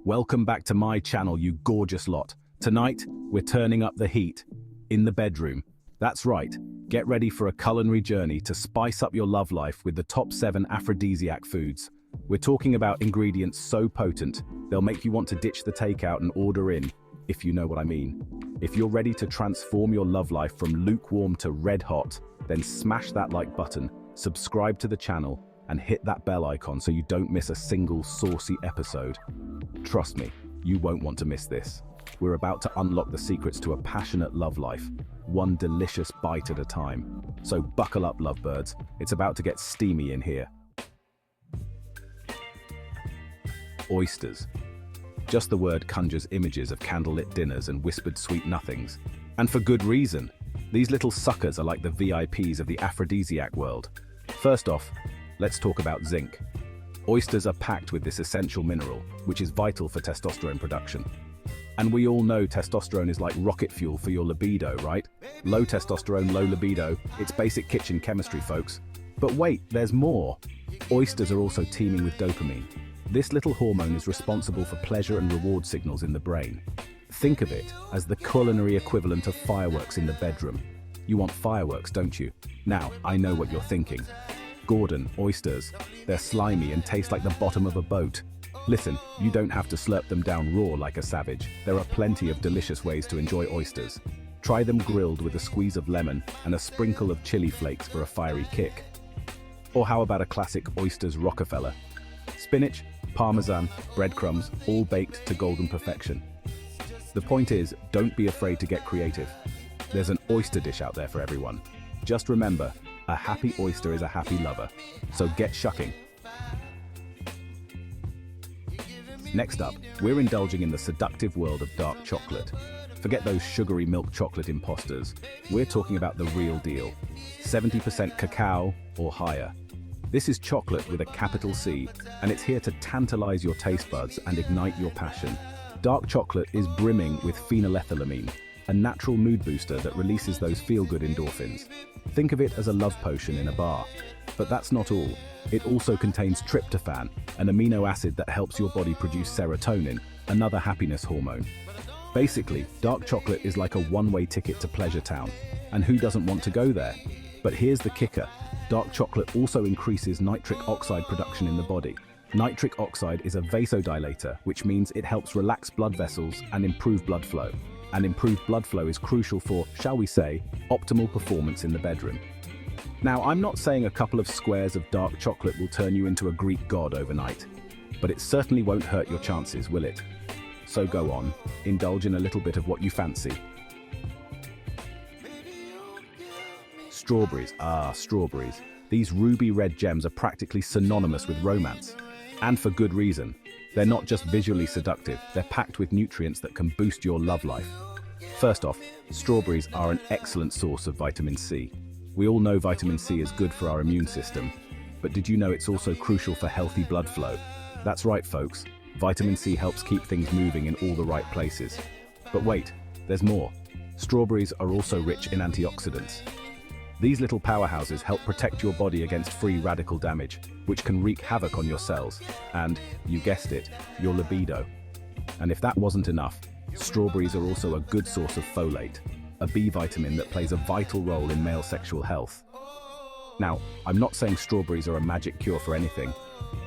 Welcome back to my channel, you gorgeous lot. Tonight, we're turning up the heat in the bedroom. That's right, get ready for a culinary journey to spice up your love life with the top 7 aphrodisiac foods. We're talking about ingredients so potent, they'll make you want to ditch the takeout and order in, if you know what I mean. If you're ready to transform your love life from lukewarm to red hot, then smash that like button, subscribe to the channel, and hit that bell icon so you don't miss a single saucy episode. Trust me, you won't want to miss this. We're about to unlock the secrets to a passionate love life, one delicious bite at a time. So buckle up, lovebirds. It's about to get steamy in here. Oysters. Just the word conjures images of candlelit dinners and whispered sweet nothings. And for good reason. These little suckers are like the VIPs of the aphrodisiac world. First off, let's talk about zinc. Oysters are packed with this essential mineral, which is vital for testosterone production. And we all know testosterone is like rocket fuel for your libido, right? Low testosterone, low libido. It's basic kitchen chemistry, folks. But wait, there's more. Oysters are also teeming with dopamine. This little hormone is responsible for pleasure and reward signals in the brain. Think of it as the culinary equivalent of fireworks in the bedroom. You want fireworks, don't you? Now, I know what you're thinking. Gordon, oysters. They're slimy and taste like the bottom of a boat. Listen, you don't have to slurp them down raw like a savage. There are plenty of delicious ways to enjoy oysters. Try them grilled with a squeeze of lemon and a sprinkle of chili flakes for a fiery kick. Or how about a classic oysters Rockefeller? Spinach, parmesan, breadcrumbs, all baked to golden perfection. The point is, don't be afraid to get creative. There's an oyster dish out there for everyone. Just remember, a happy oyster is a happy lover. So get shucking. Next up, we're indulging in the seductive world of dark chocolate. Forget those sugary milk chocolate imposters. We're talking about the real deal. 70% cacao or higher. This is chocolate with a capital C, and it's here to tantalize your taste buds and ignite your passion. Dark chocolate is brimming with phenylethylamine, a natural mood booster that releases those feel-good endorphins. Think of it as a love potion in a bar. But that's not all. It also contains tryptophan, an amino acid that helps your body produce serotonin, another happiness hormone. Basically, dark chocolate is like a one-way ticket to Pleasure Town. And who doesn't want to go there? But here's the kicker. Dark chocolate also increases nitric oxide production in the body. Nitric oxide is a vasodilator, which means it helps relax blood vessels and improve blood flow. And improved blood flow is crucial for, shall we say, optimal performance in the bedroom. Now, I'm not saying a couple of squares of dark chocolate will turn you into a Greek god overnight, but it certainly won't hurt your chances, will it? So go on, indulge in a little bit of what you fancy. Strawberries. Strawberries. These ruby red gems are practically synonymous with romance. And for good reason. They're not just visually seductive, they're packed with nutrients that can boost your love life. First off, strawberries are an excellent source of vitamin C. We all know vitamin C is good for our immune system, but did you know it's also crucial for healthy blood flow? That's right, folks. Vitamin C helps keep things moving in all the right places. But wait, there's more. Strawberries are also rich in antioxidants. These little powerhouses help protect your body against free radical damage, which can wreak havoc on your cells and, you guessed it, your libido. And if that wasn't enough, strawberries are also a good source of folate, a B vitamin that plays a vital role in male sexual health. Now, I'm not saying strawberries are a magic cure for anything,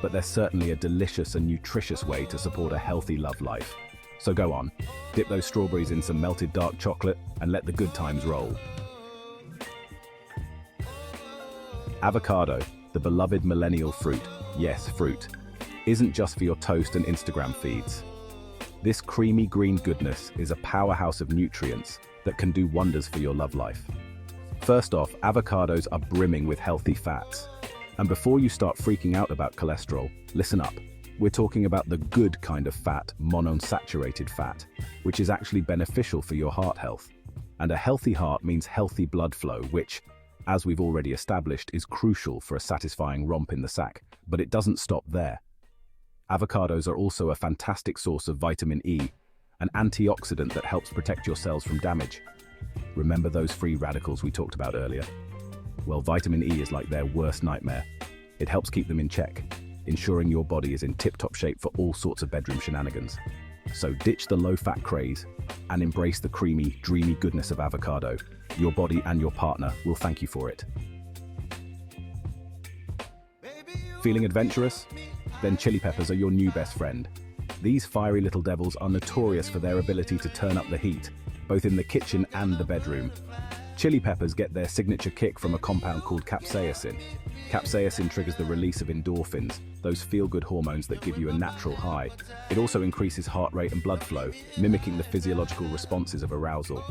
but they're certainly a delicious and nutritious way to support a healthy love life. So go on, dip those strawberries in some melted dark chocolate and let the good times roll. Avocado, the beloved millennial fruit, yes, fruit, isn't just for your toast and Instagram feeds. This creamy green goodness is a powerhouse of nutrients that can do wonders for your love life. First off, avocados are brimming with healthy fats. And before you start freaking out about cholesterol, listen up. We're talking about the good kind of fat, monounsaturated fat, which is actually beneficial for your heart health. And a healthy heart means healthy blood flow, which, as we've already established, is crucial for a satisfying romp in the sack, but it doesn't stop there. Avocados are also a fantastic source of vitamin E, an antioxidant that helps protect your cells from damage. Remember those free radicals we talked about earlier? Well, vitamin E is like their worst nightmare. It helps keep them in check. ensuring your body is in tip-top shape for all sorts of bedroom shenanigans. So ditch the low-fat craze and embrace the creamy, dreamy goodness of avocado. Your body and your partner will thank you for it. Feeling adventurous? Then chili peppers are your new best friend. These fiery little devils are notorious for their ability to turn up the heat, both in the kitchen and the bedroom. Chili peppers get their signature kick from a compound called capsaicin. Capsaicin triggers the release of endorphins, those feel-good hormones that give you a natural high. It also increases heart rate and blood flow, mimicking the physiological responses of arousal.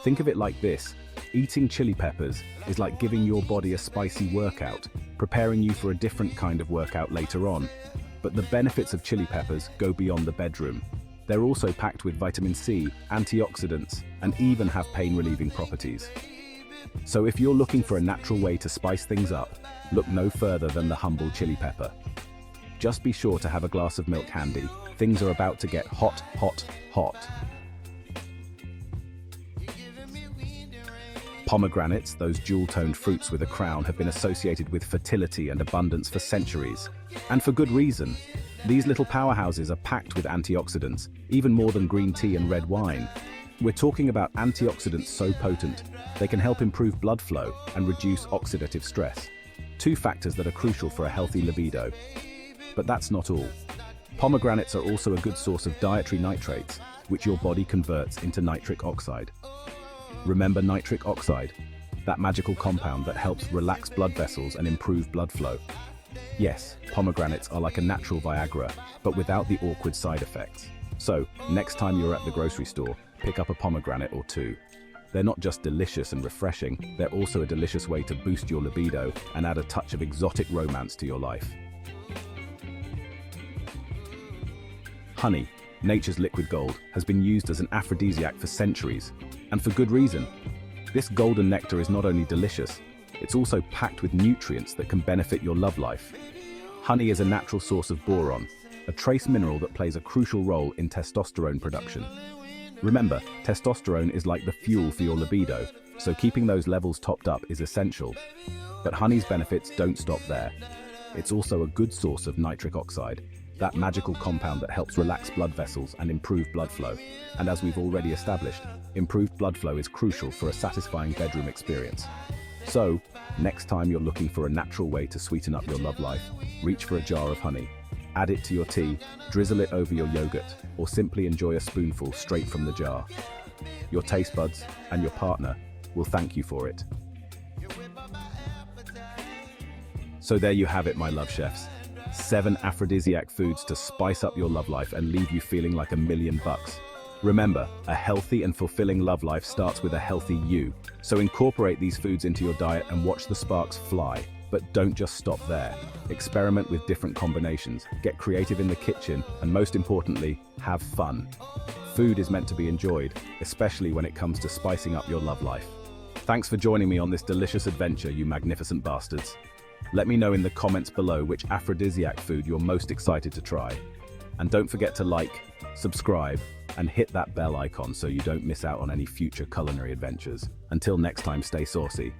Think of it like this: eating chili peppers is like giving your body a spicy workout, preparing you for a different kind of workout later on. But the benefits of chili peppers go beyond the bedroom. They're also packed with vitamin C, antioxidants, and even have pain-relieving properties. So if you're looking for a natural way to spice things up, look no further than the humble chili pepper. Just be sure to have a glass of milk handy. Things are about to get hot, hot, hot. Pomegranates, those jewel-toned fruits with a crown, have been associated with fertility and abundance for centuries. And for good reason. These little powerhouses are packed with antioxidants, even more than green tea and red wine. We're talking about antioxidants so potent, they can help improve blood flow and reduce oxidative stress. Two factors that are crucial for a healthy libido. But that's not all. Pomegranates are also a good source of dietary nitrates, which your body converts into nitric oxide. Remember nitric oxide, that magical compound that helps relax blood vessels and improve blood flow. Yes, pomegranates are like a natural Viagra, but without the awkward side effects. So, next time you're at the grocery store, pick up a pomegranate or two. They're not just delicious and refreshing, they're also a delicious way to boost your libido and add a touch of exotic romance to your life. Honey, nature's liquid gold, has been used as an aphrodisiac for centuries, and for good reason. This golden nectar is not only delicious, it's also packed with nutrients that can benefit your love life. Honey is a natural source of boron, a trace mineral that plays a crucial role in testosterone production. Remember, testosterone is like the fuel for your libido, so keeping those levels topped up is essential. But honey's benefits don't stop there. It's also a good source of nitric oxide, that magical compound that helps relax blood vessels and improve blood flow. And as we've already established, improved blood flow is crucial for a satisfying bedroom experience. So, next time you're looking for a natural way to sweeten up your love life, reach for a jar of honey. Add it to your tea, drizzle it over your yogurt, or simply enjoy a spoonful straight from the jar. Your taste buds and your partner will thank you for it. So there you have it, my love chefs. 7 aphrodisiac foods to spice up your love life and leave you feeling like $1,000,000. Remember, a healthy and fulfilling love life starts with a healthy you. So incorporate these foods into your diet and watch the sparks fly. But don't just stop there. Experiment with different combinations, get creative in the kitchen, and most importantly, have fun. Food is meant to be enjoyed, especially when it comes to spicing up your love life. Thanks for joining me on this delicious adventure, you magnificent bastards. Let me know in the comments below which aphrodisiac food you're most excited to try. And don't forget to like, subscribe, and hit that bell icon so you don't miss out on any future culinary adventures. Until next time, stay saucy.